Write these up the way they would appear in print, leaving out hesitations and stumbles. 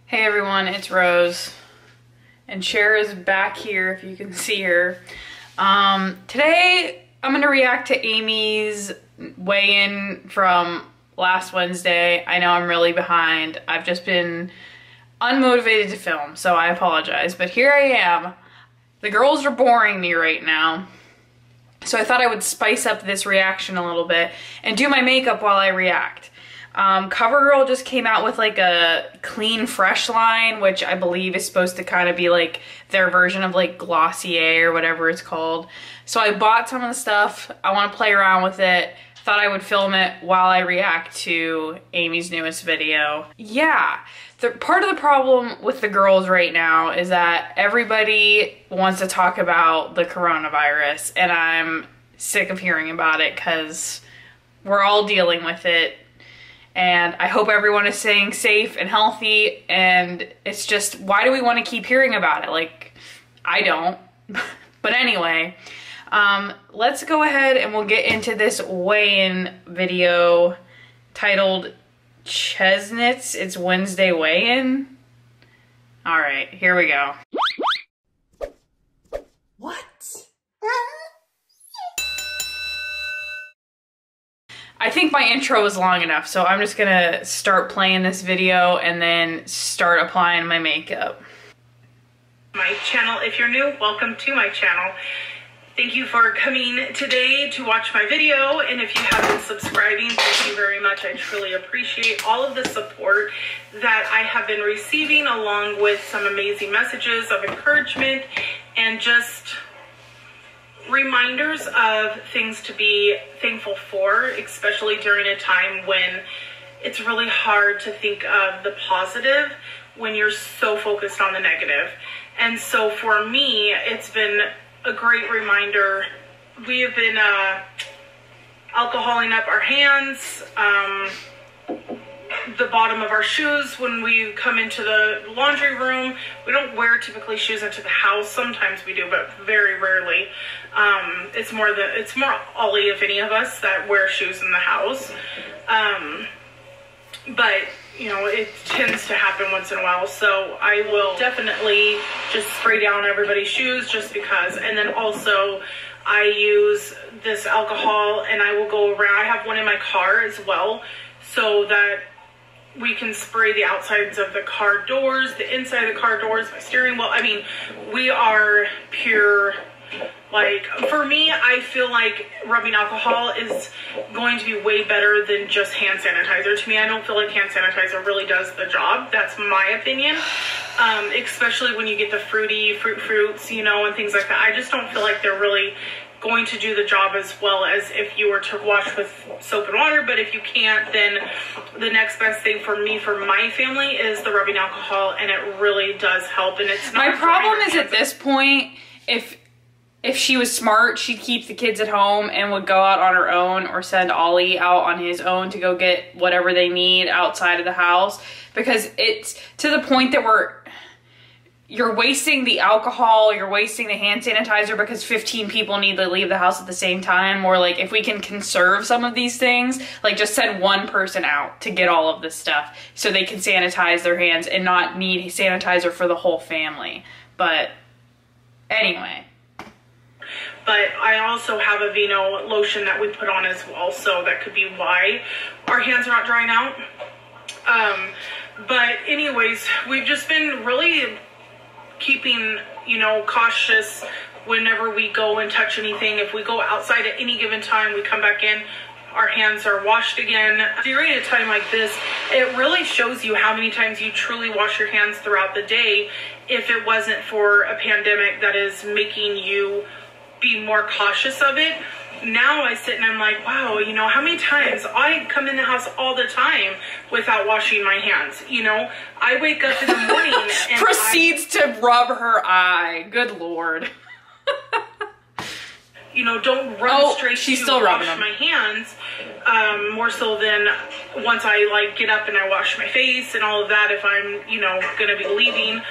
Hey everyone, it's Rose, and Cher is back here if you can see her. Today I'm going to react to Amy's weigh-in from last Wednesday. I know I'm really behind. I've just been unmotivated to film, so I apologize, but here I am. The girls are boring me right now, so I thought I would spice up this reaction a little bit and do my makeup while I react. CoverGirl just came out with like a clean fresh line, which I believe is supposed to kind of be like their version of like Glossier or whatever it's called. So I bought some of the stuff. I want to play around with it. Thought I would film it while I react to Amy's newest video. Yeah, part of the problem with the girls right now is that everybody wants to talk about the coronavirus, and I'm sick of hearing about it because we're all dealing with it. And I hope everyone is staying safe and healthy, and it's just, why do we want to keep hearing about it? Like, I don't. But anyway, let's go ahead and we'll get into this weigh-in video titled Chesnitz It's Wednesday Weigh-In. All right, here we go. What? I think my intro was long enough, so I'm just gonna start playing this video and then start applying my makeup. My channel, if you're new, welcome to my channel. Thank you for coming today to watch my video, and if you have been subscribing, thank you very much. I truly appreciate all of the support that I have been receiving, along with some amazing messages of encouragement and just reminders of things to be thankful for, especially during a time when it's really hard to think of the positive when you're so focused on the negative. And so for me, it's been a great reminder. We have been alcoholing up our hands, the bottom of our shoes when we come into the laundry room. We don't wear typically shoes into the house. Sometimes we do, but very rarely. It's more Ollie, if any of us, that wear shoes in the house. But you know, it tends to happen once in a while, so I will definitely just spray down everybody's shoes just because. And then also I use this alcohol and I will go around. I have one in my car as well, so that we can spray the outsides of the car doors, the inside of the car doors, my steering wheel. I mean, we are pure. Like, for me, I feel like rubbing alcohol is going to be way better than just hand sanitizer. To me, I don't feel like hand sanitizer really does the job. That's my opinion. Especially when you get the fruits, you know, and things like that. I just don't feel like they're really going to do the job as well as if you were to wash with soap and water. But if you can't, then the next best thing for me, for my family, is the rubbing alcohol, and it really does help. And it's not. My problem is, at this point, if she was smart, she'd keep the kids at home and would go out on her own, or send Ollie out on his own to go get whatever they need outside of the house, because it's to the point that you're wasting the alcohol, you're wasting the hand sanitizer because 15 people need to leave the house at the same time. Or like, if we can conserve some of these things, like just send one person out to get all of this stuff so they can sanitize their hands and not need sanitizer for the whole family. But anyway. But I also have a Vino lotion that we put on as well, so that could be why our hands are not drying out. But anyways, we've just been really keeping, you know, cautious whenever we go and touch anything. If we go outside at any given time, we come back in, our hands are washed again. During a time like this, it really shows you how many times you truly wash your hands throughout the day, if it wasn't for a pandemic that is making you be more cautious of it. Now I sit and I'm like, wow, you know, how many times I come in the house all the time without washing my hands. You know, I wake up in the morning and proceeds to rub her eye. Good Lord. You know, don't run straight she's to still wash rubbing them. my hands. More so than once I like get up and I wash my face and all of that, if I'm, you know, gonna be leaving.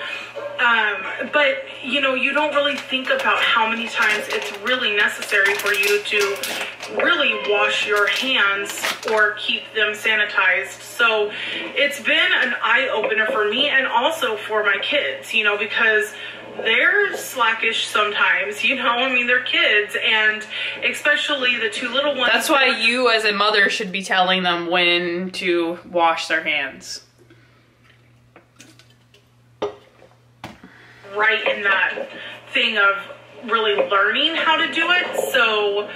But you know, you don't really think about how many times it's really necessary for you to really wash your hands or keep them sanitized. So it's been an eye-opener for me, and also for my kids, you know, because they're slackish sometimes, you know, I mean, they're kids, and especially the two little ones. That's why you as a mother should be telling them when to wash their hands. Right in that thing of really learning how to do it. So,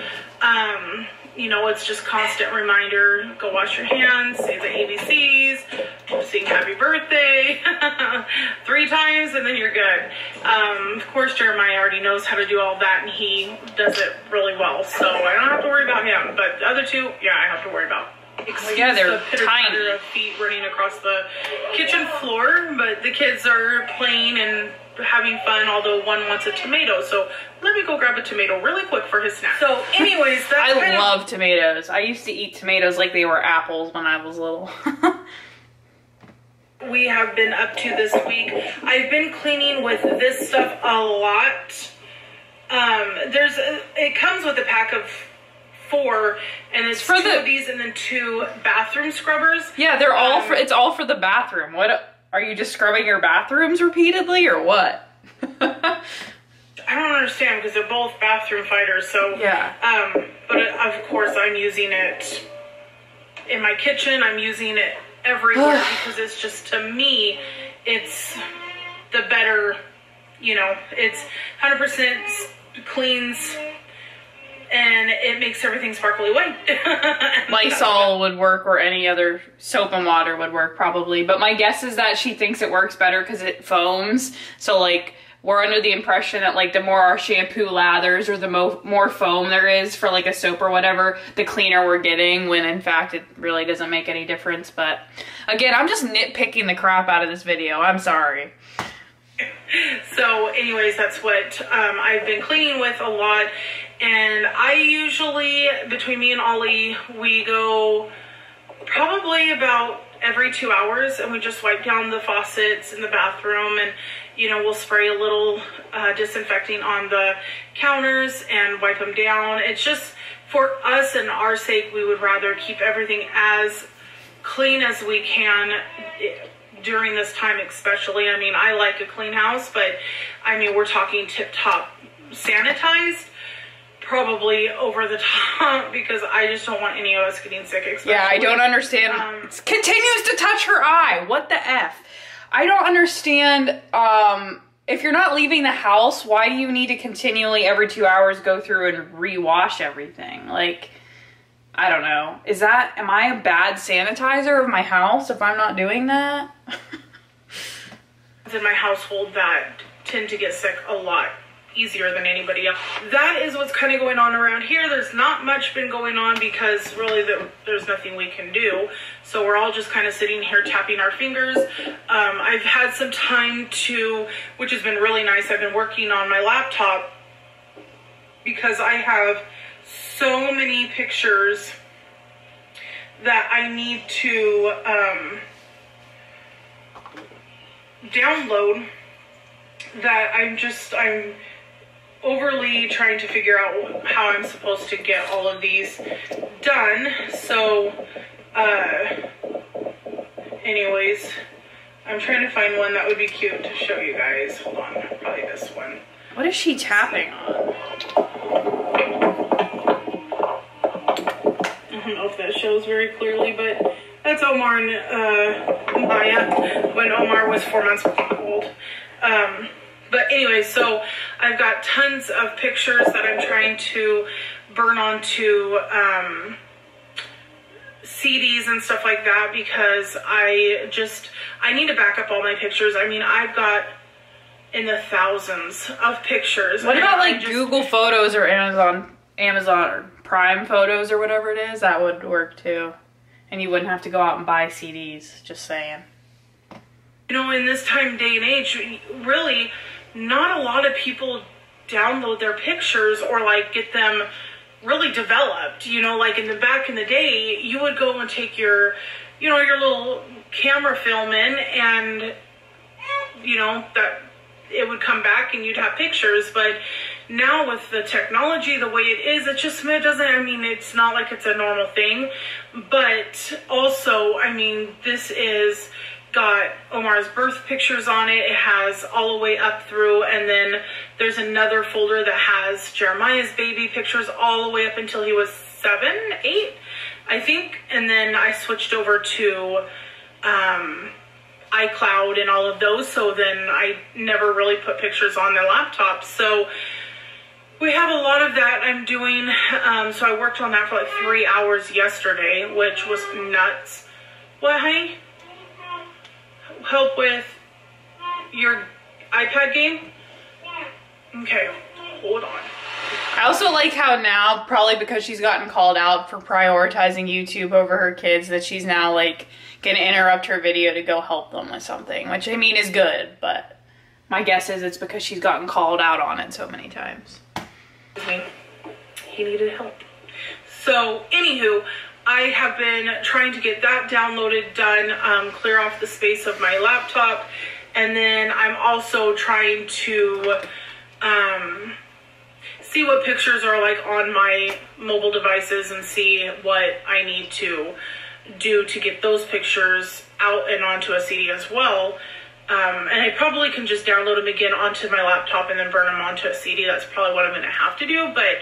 you know, it's just constant reminder, go wash your hands, say the ABCs, sing happy birthday 3 times, and then you're good. Of course, Jeremiah already knows how to do all that, and he does it really well, so I don't have to worry about him. But the other two, yeah, I have to worry about. Excuse yeah, they're the pitter-patter of feet running across the kitchen floor, but the kids are playing and having fun, although one wants a tomato, so let me go grab a tomato really quick for his snack. So anyways, that's I love tomatoes. I used to eat tomatoes like they were apples when I was little. We have been up to this week. I've been cleaning with this stuff a lot. It comes with a pack of 4, and it's for 2 of these and then 2 bathroom scrubbers. Yeah, they're all for, it's all for the bathroom. What, are you just scrubbing your bathrooms repeatedly or what? I don't understand, because they're both bathroom fighters, so yeah. But of course I'm using it in my kitchen. I'm using it everywhere because it's just, to me, it's the better, you know, it's 100% cleans and it makes everything sparkly white. Lysol would work, or any other soap and water would work probably, but my guess is that she thinks it works better because it foams. So like, we're under the impression that like the more our shampoo lathers, or the more foam there is for like a soap or whatever, the cleaner we're getting, when in fact it really doesn't make any difference. But again, I'm just nitpicking the crap out of this video. I'm sorry. So anyways, that's what I've been cleaning with a lot. And I usually, between me and Ollie, we go probably about every 2 hours, and we just wipe down the faucets in the bathroom, and you know, we'll spray a little disinfecting on the counters and wipe them down. It's just, for us and our sake, we would rather keep everything as clean as we can during this time especially. I mean, I like a clean house, but I mean, we're talking tip-top sanitized, probably over the top, because I just don't want any of us getting sick. Especially. Yeah, I don't understand. It continues to touch her eye. What the F? I don't understand. If you're not leaving the house, why do you need to continually every 2 hours go through and rewash everything? Like, I don't know. Am I a bad sanitizer of my house if I'm not doing that? In my household that tend to get sick a lot easier than anybody else. That is what's kind of going on around here. There's not much been going on because really there's nothing we can do. So we're all just kind of sitting here tapping our fingers. I've had some time to, which has been really nice. I've been working on my laptop because I have so many pictures that I need to download, that I'm overly trying to figure out how I'm supposed to get all of these done. So anyways, I'm trying to find one that would be cute to show you guys. Hold on, probably this one. What is she tapping on? I don't know if that shows very clearly, but that's Omar and Maya when Omar was 4 months old. But anyway, so I've got tons of pictures that I'm trying to burn onto CDs and stuff like that, because I need to back up all my pictures. I mean, I've got in the thousands of pictures. What about like Google Photos or Amazon or Prime Photos or whatever it is? That would work too. And you wouldn't have to go out and buy CDs, just saying. You know, in this day and age, really, not a lot of people download their pictures or like get them really developed. You know, like back in the day, you would go and take your little camera film in, and you know that it would come back and you'd have pictures. But now with the technology the way it is, it doesn't, I mean, it's not like it's a normal thing. But also, I mean, this is got Omar's birth pictures on it. It has all the way up through, and then there's another folder that has Jeremiah's baby pictures all the way up until he was 7, 8, I think. And then I switched over to iCloud and all of those, so then I never really put pictures on their laptop. So we have a lot of that I'm doing. So I worked on that for like 3 hours yesterday, which was nuts. What, honey? Help with your iPad game? Okay, hold on. I also like how now, probably because she's gotten called out for prioritizing YouTube over her kids, that she's now like gonna interrupt her video to go help them with something, which I mean is good, but my guess is it's because she's gotten called out on it so many times. He needed help. So, anywho, I have been trying to get that downloaded, done, clear off the space of my laptop, and then I'm also trying to see what pictures are like on my mobile devices and see what I need to do to get those pictures out and onto a CD as well. And I probably can just download them again onto my laptop and then burn them onto a CD. That's probably what I'm going to have to do, but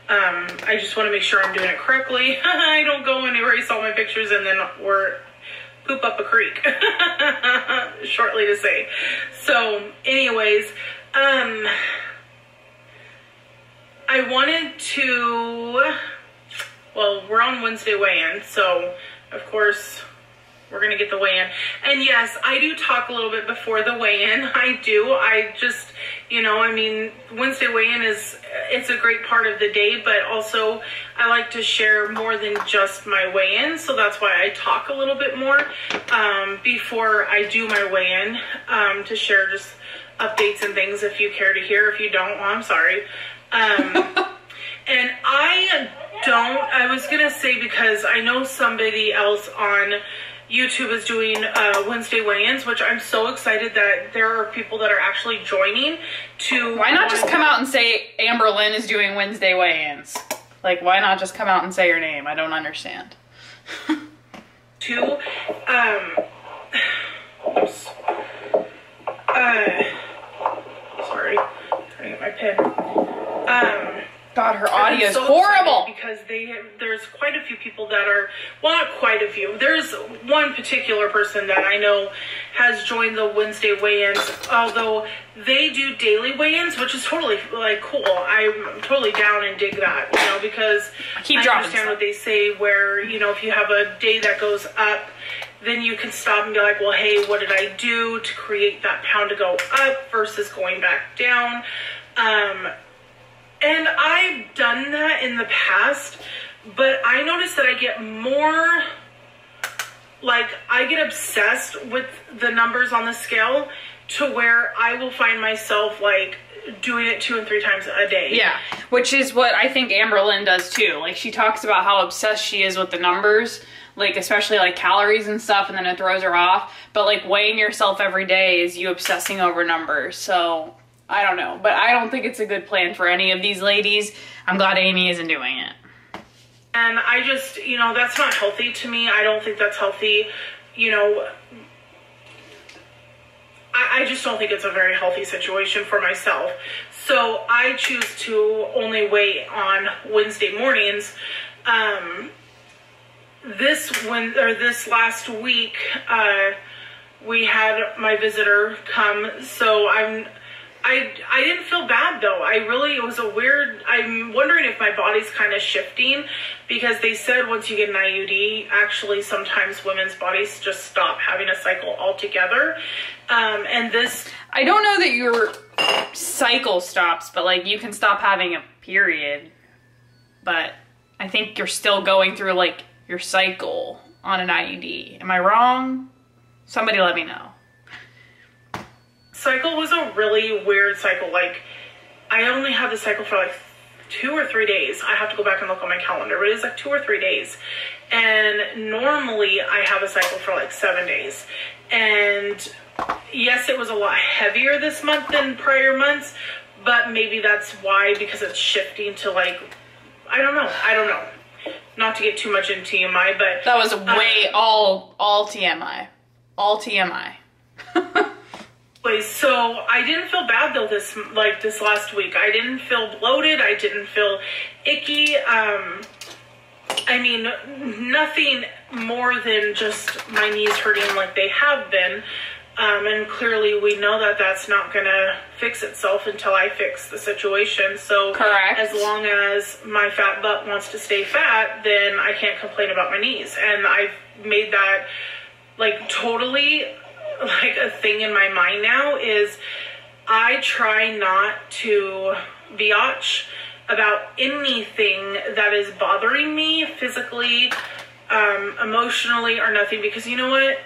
I just want to make sure I'm doing it correctly. I don't go and erase all my pictures and then we're poop up a creek. Shortly to say. So, anyways, I wanted to, well, we're on Wednesday weigh-in, so of course we're going to get the weigh-in. And yes, I do talk a little bit before the weigh-in. I do. I just, you know, I mean, Wednesday weigh-in it's a great part of the day, but also I like to share more than just my weigh-in. So that's why I talk a little bit more before I do my weigh-in, to share just updates and things if you care to hear. If you don't, well, I'm sorry. And I was going to say, because I know somebody else on YouTube is doing Wednesday weigh-ins, which I'm so excited that there are people that are actually joining to... Why not just come out and say Amber Lynn is doing Wednesday weigh-ins? Like, why not just come out and say your name? I don't understand. Sorry, trying to get my pen. God, her audio is horrible. Because there's quite a few people that are, well, not quite a few. There's one particular person that I know has joined the Wednesday weigh-ins, although they do daily weigh-ins, which is totally like cool. I'm totally down and dig that, you know, because I understand what they say where, you know, if you have a day that goes up, then you can stop and be like, well, hey, what did I do to create that pound to go up versus going back down? And I've done that in the past, but I noticed that I get more, like, I get obsessed with the numbers on the scale to where I will find myself, like, doing it 2 and 3 times a day. Yeah, which is what I think Amber Lynn does too. Like, she talks about how obsessed she is with the numbers, like, especially, like, calories and stuff, and then it throws her off. But, like, weighing yourself every day is you obsessing over numbers, so... I don't know, but I don't think it's a good plan for any of these ladies. I'm glad Amy isn't doing it. And I just, you know, that's not healthy to me. I don't think that's healthy. You know, I just don't think it's a very healthy situation for myself. So I choose to only weigh on Wednesday mornings. This last week, we had my visitor come, so I didn't feel bad though. It was I'm wondering if my body's kind of shifting, because they said once you get an IUD, actually sometimes women's bodies just stop having a cycle altogether. And this... I don't know that your cycle stops, but like you can stop having a period. But I think you're still going through like your cycle on an IUD. Am I wrong? Somebody let me know. Cycle was a really weird cycle. Like, I only had the cycle for like 2 or 3 days. I have to go back and look on my calendar, but it was like 2 or 3 days. And normally I have a cycle for like 7 days. And yes, it was a lot heavier this month than prior months, but maybe that's why, because it's shifting to like, I don't know. Not to get too much into TMI, but... That was way all TMI. all TMI. So I didn't feel bad though this last week. I didn't feel bloated. I didn't feel icky. I mean, nothing more than just my knees hurting like they have been. And clearly we know that that's not going to fix itself until I fix the situation. So correct. As long as my fat butt wants to stay fat, then I can't complain about my knees. And I've made that like totally like a thing in my mind now is I try not to biatch about anything that is bothering me physically, emotionally or nothing, because you know what?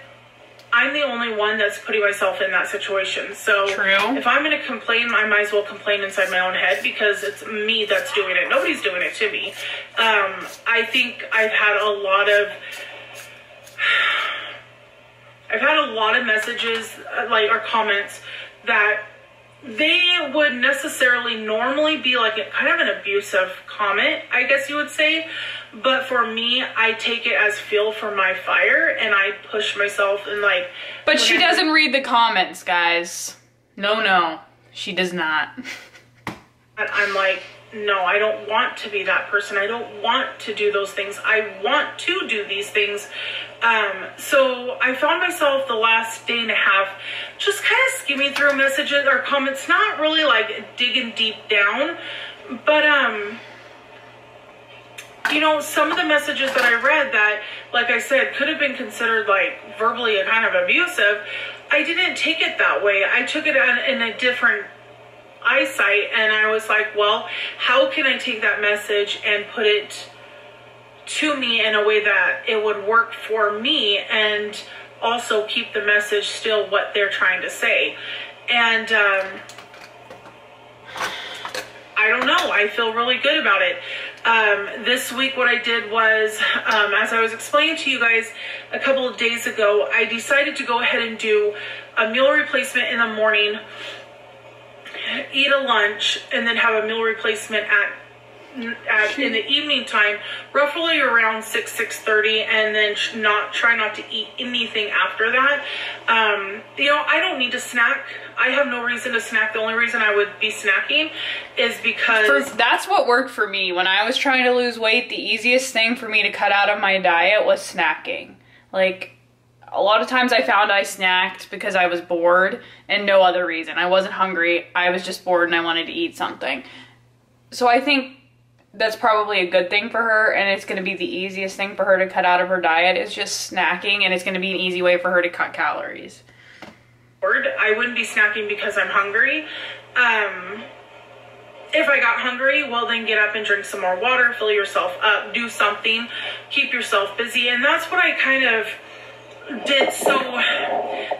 I'm the only one that's putting myself in that situation. So true. If I'm going to complain, I might as well complain inside my own head because it's me that's doing it. Nobody's doing it to me. I think I've had a lot of messages like or comments that they would necessarily normally be like kind of an abusive comment, I guess you would say. But for me, I take it as fuel for my fire and I push myself and like... But she doesn't read the comments, guys. No, she does not. I'm like, no, I don't want to be that person. I don't want to do those things. I want to do these things. So I found myself the last day and a half just kind of skimming through messages or comments, not really like digging deep down, but you know, some of the messages that I read that, like I said, could have been considered like verbally kind of abusive, I didn't take it that way. I took it in a different eyesight, and I was like, well, how can I take that message and put it to me in a way that it would work for me and also keep the message still what they're trying to say. And I don't know, I feel really good about it. This week what I did was, as I was explaining to you guys a couple of days ago, I decided to go ahead and do a meal replacement in the morning, eat a lunch, and then have a meal replacement in the evening time, roughly around 6:30, and then try not to eat anything after that. You know, I don't need to snack. I have no reason to snack. The only reason I would be snacking is because... That's what worked for me. When I was trying to lose weight, the easiest thing for me to cut out of my diet was snacking. Like, a lot of times I found I snacked because I was bored and no other reason. I wasn't hungry. I was just bored and I wanted to eat something. So I think that's probably a good thing for her, and it's going to be the easiest thing for her to cut out of her diet is just snacking, and it's going to be an easy way for her to cut calories. I wouldn't be snacking because I'm hungry. If I got hungry, well then get up and drink some more water, fill yourself up, do something, keep yourself busy, and that's what I kind of did. So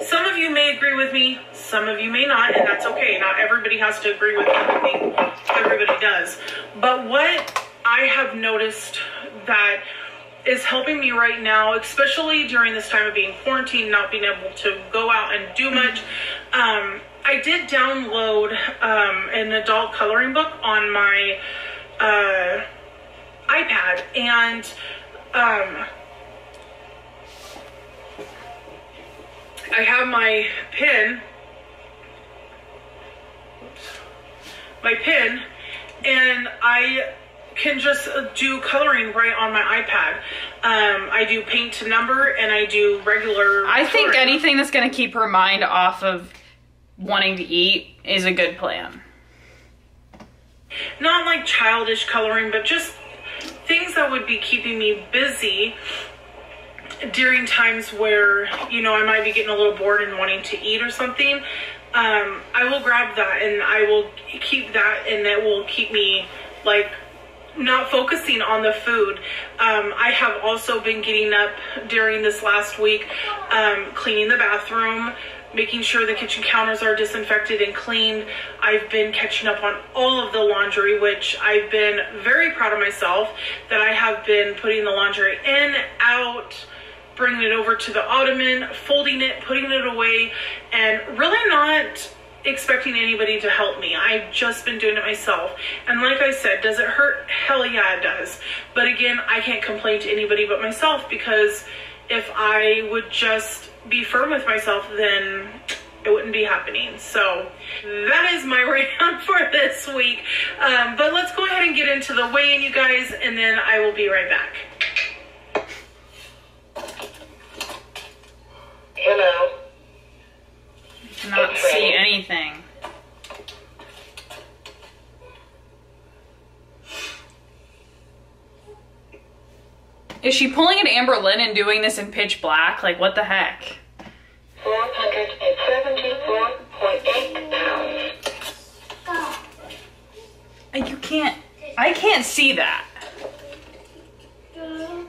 some of you may agree with me, some of you may not, and that's okay. Not everybody has to agree with everything everybody does. But what I have noticed that is helping me right now, especially during this time of being quarantined, not being able to go out and do much, I did download an adult coloring book on my iPad, and I have my pen, and I can just do coloring right on my iPad. I do paint to number, and I do regular I think coloring. anything that's going to keep her mind off of wanting to eat is a good plan. Not like childish coloring, but just things that would be keeping me busy during times where, you know, I might be getting a little bored and wanting to eat or something. I will grab that and I will keep that, and that will keep me like not focusing on the food. I have also been getting up during this last week, cleaning the bathroom, making sure the kitchen counters are disinfected and cleaned. I've been catching up on all of the laundry, which I've been very proud of myself that I have been putting the laundry in, out, bringing it over to the ottoman, folding it, putting it away, and really not expecting anybody to help me. I've just been doing it myself. And like I said, does it hurt? Hell yeah, it does. But again, I can't complain to anybody but myself, because if I would just be firm with myself, then it wouldn't be happening. So that is my rant for this week. But let's go ahead and get into the weigh-in, you guys, and then I will be right back. Hello. I cannot see anything. Is she pulling an Amber Lynn and doing this in pitch black? Like, what the heck? 474.8 pounds. You can't, I can't see that. Good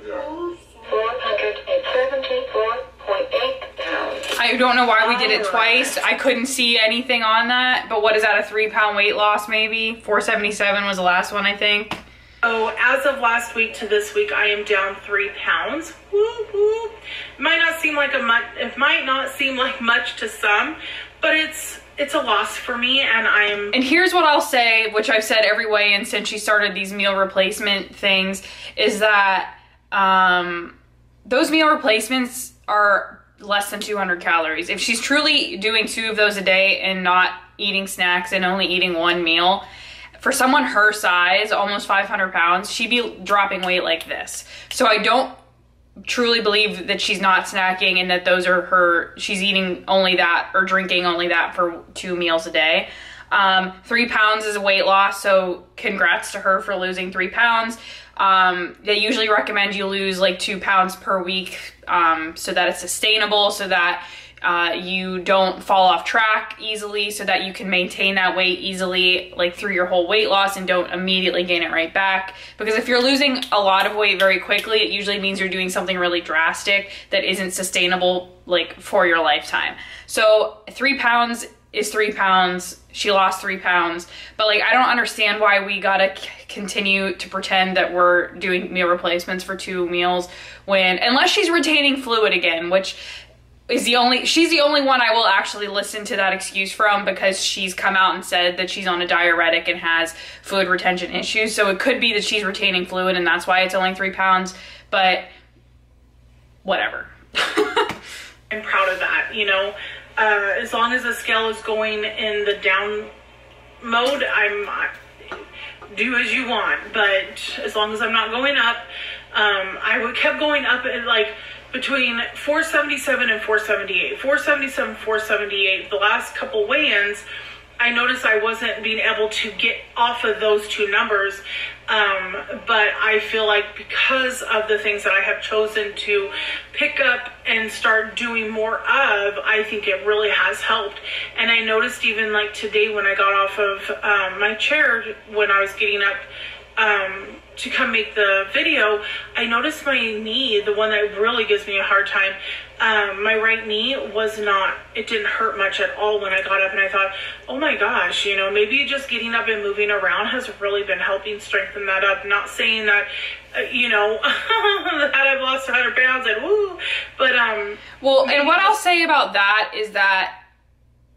job. 474.8 pounds. I don't know why we did it twice. I couldn't see anything on that. But what is that, a 3-pound weight loss maybe? 477 was the last one, I think. So as of last week to this week, I am down 3 pounds. Woo woo. Might not seem like much to some, but it's a loss for me, and And here's what I'll say, which I've said every weigh-in since she started these meal replacement things, is that those meal replacements are less than 200 calories. If she's truly doing 2 of those a day and not eating snacks and only eating 1 meal, for someone her size, almost 500 pounds, she'd be dropping weight like this. So I don't truly believe that she's not snacking and that those are she's eating only that or drinking only that for 2 meals a day. 3 pounds is a weight loss, so congrats to her for losing 3 pounds. They usually recommend you lose like 2 pounds per week so that it's sustainable, so that you don't fall off track easily, so that you can maintain that weight easily, like through your whole weight loss, and don't immediately gain it right back. Because if you're losing a lot of weight very quickly, it usually means you're doing something really drastic that isn't sustainable like for your lifetime. So 3 pounds is 3 pounds. She lost 3 pounds, but like, I don't understand why we gotta continue to pretend that we're doing meal replacements for 2 meals unless she's retaining fluid again, which is she's the only one I will actually listen to that excuse from, because she's come out and said that she's on a diuretic and has fluid retention issues. So it could be that she's retaining fluid and that's why it's only 3 pounds, but whatever. I'm proud of that, you know. As long as the scale is going in the down mode, do as you want, but as long as I'm not going up, I kept going up at like between 477 and 478. 477, 478. The last couple weigh-ins, I noticed I wasn't being able to get off of those 2 numbers. But I feel like because of the things that I have chosen to pick up and start doing more of, I think it really has helped. And I noticed even like today when I got off of my chair, when I was getting up to come make the video, I noticed my knee, the one that really gives me a hard time, my right knee it didn't hurt much at all when I got up, and I thought, oh my gosh, you know, maybe just getting up and moving around has really been helping strengthen that up. Not saying that, you know, that I've lost 100 pounds and woo, but well, and what I'll say about that is that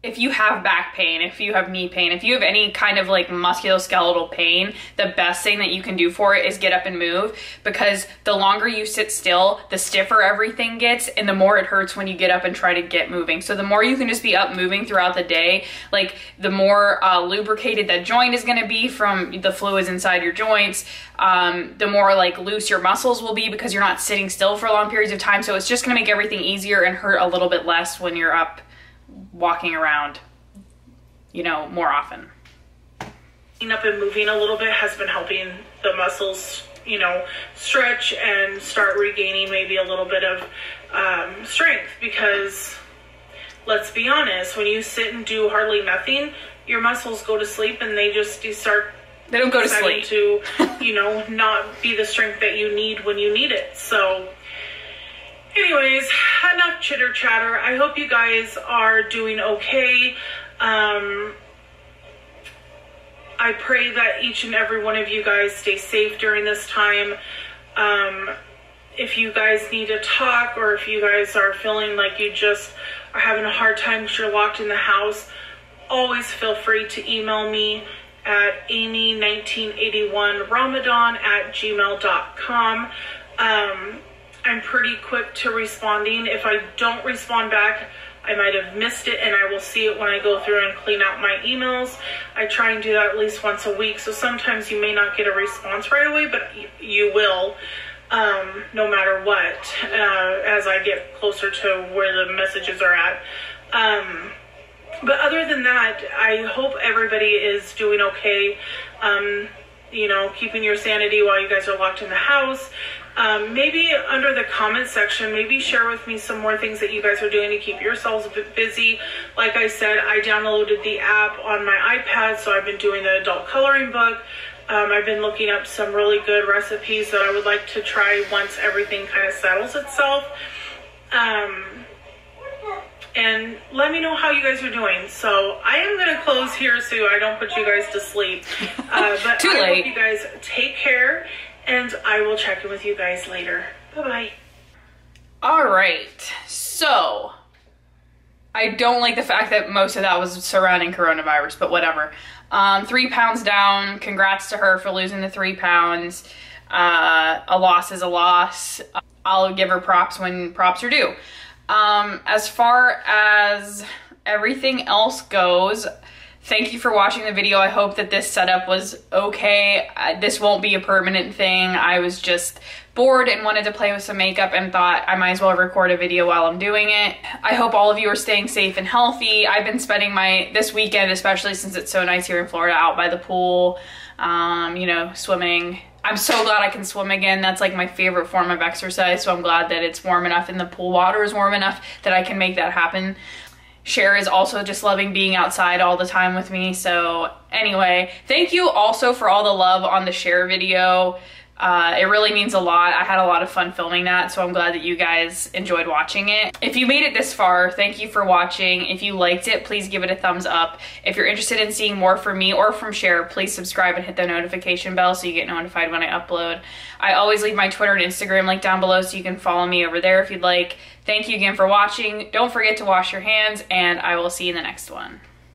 if you have back pain, if you have knee pain, if you have any kind of like musculoskeletal pain, the best thing that you can do for it is get up and move, because the longer you sit still, the stiffer everything gets, and the more it hurts when you get up and try to get moving. So the more you can just be up moving throughout the day, like the more lubricated that joint is going to be from the fluids inside your joints, the more like loose your muscles will be because you're not sitting still for long periods of time. So it's just going to make everything easier and hurt a little bit less when you're up walking around, you know, more often. Getting up and moving a little bit has been helping the muscles, you know, stretch and start regaining maybe a little bit of strength, because let's be honest, when you sit and do hardly nothing, your muscles go to sleep and they don't go to sleep to, you know, not be the strength that you need when you need it. So anyways, enough chitter chatter. I hope you guys are doing okay. I pray that each and every one of you guys stay safe during this time. If you guys need to talk, or if you guys are feeling like you just are having a hard time because you're locked in the house, always feel free to email me at amy1981ramadan@gmail.com. I'm pretty quick to responding. If I don't respond back, I might have missed it, and I will see it when I go through and clean out my emails. I try and do that at least once a week, so sometimes you may not get a response right away, but you will, no matter what, as I get closer to where the messages are at. But other than that, I hope everybody is doing okay. You know, keeping your sanity while you guys are locked in the house. Maybe under the comment section, maybe share with me some more things that you guys are doing to keep yourselves busy. Like I said, I downloaded the app on my iPad, so I've been doing the adult coloring book. I've been looking up some really good recipes that I would like to try once everything kind of settles itself. And let me know how you guys are doing. So I am going to close here so I don't put you guys to sleep. But Too late. I hope you guys take care, and I will check in with you guys later. Bye-bye. All right, so I don't like the fact that most of that was surrounding coronavirus, but whatever. 3 pounds down. Congrats to her for losing the 3 pounds. A loss is a loss. I'll give her props when props are due. As far as everything else goes, thank you for watching the video. I hope that this setup was okay. This won't be a permanent thing. I was just bored and wanted to play with some makeup and thought I might as well record a video while I'm doing it. I hope all of you are staying safe and healthy. I've been spending this weekend, especially since it's so nice here in Florida, out by the pool, you know, swimming. I'm so glad I can swim again. That's like my favorite form of exercise, so I'm glad that it's warm enough and the pool water is warm enough that I can make that happen. Cher is also just loving being outside all the time with me. So anyway, thank you also for all the love on the Cher video. It really means a lot. I had a lot of fun filming that, so I'm glad that you guys enjoyed watching it. If you made it this far, thank you for watching. If you liked it, please give it a thumbs up. If you're interested in seeing more from me or from Cher, please subscribe and hit the notification bell so you get notified when I upload. I always leave my Twitter and Instagram link down below so you can follow me over there if you'd like. Thank you again for watching. Don't forget to wash your hands, and I will see you in the next one.